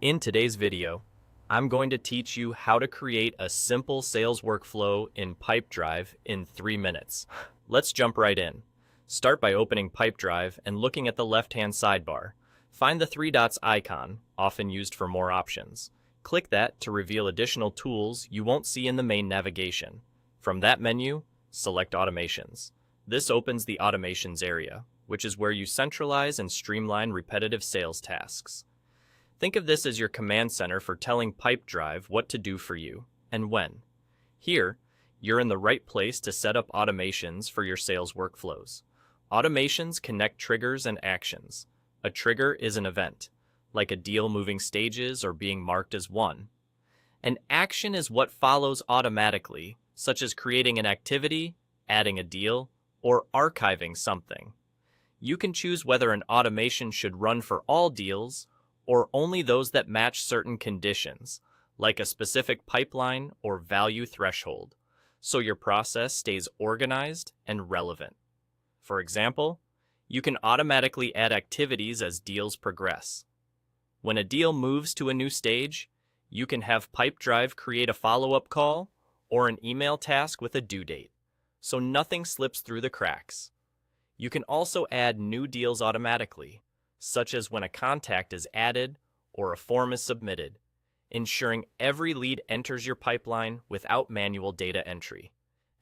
In today's video, I'm going to teach you how to create a simple sales workflow in Pipedrive in 3 minutes. Let's jump right in. Start by opening Pipedrive and looking at the left-hand sidebar. Find the three dots icon, often used for more options. Click that to reveal additional tools you won't see in the main navigation. From that menu, select Automations. This opens the Automations area, which is where you centralize and streamline repetitive sales tasks. Think of this as your command center for telling Pipedrive what to do for you and when. Here, you're in the right place to set up automations for your sales workflows. Automations connect triggers and actions. A trigger is an event, like a deal moving stages or being marked as won. An action is what follows automatically, such as creating an activity, adding a deal, or archiving something. You can choose whether an automation should run for all deals or only those that match certain conditions, like a specific pipeline or value threshold, so your process stays organized and relevant. For example, you can automatically add activities as deals progress. When a deal moves to a new stage, you can have Pipedrive create a follow-up call or an email task with a due date, so nothing slips through the cracks. You can also add new deals automatically, such as when a contact is added or a form is submitted, ensuring every lead enters your pipeline without manual data entry.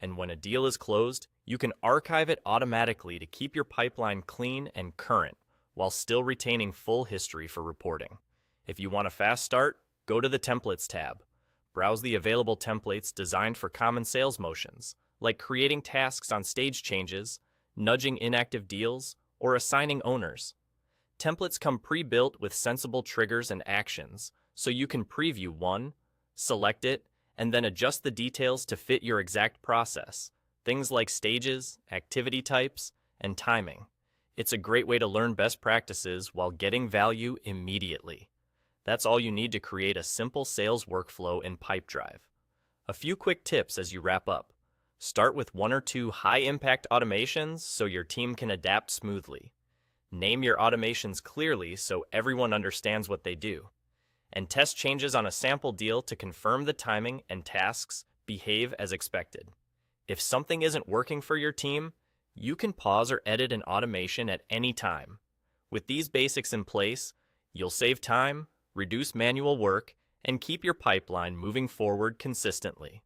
And when a deal is closed, you can archive it automatically to keep your pipeline clean and current while still retaining full history for reporting. If you want a fast start, go to the Templates tab. Browse the available templates designed for common sales motions, like creating tasks on stage changes, nudging inactive deals, or assigning owners. Templates come pre-built with sensible triggers and actions, so you can preview one, select it, and then adjust the details to fit your exact process, things like stages, activity types, and timing. It's a great way to learn best practices while getting value immediately. That's all you need to create a simple sales workflow in Pipedrive. A few quick tips as you wrap up. Start with 1 or 2 high-impact automations so your team can adapt smoothly. Name your automations clearly so everyone understands what they do. And test changes on a sample deal to confirm the timing and tasks behave as expected. If something isn't working for your team, you can pause or edit an automation at any time. With these basics in place, you'll save time, reduce manual work, and keep your pipeline moving forward consistently.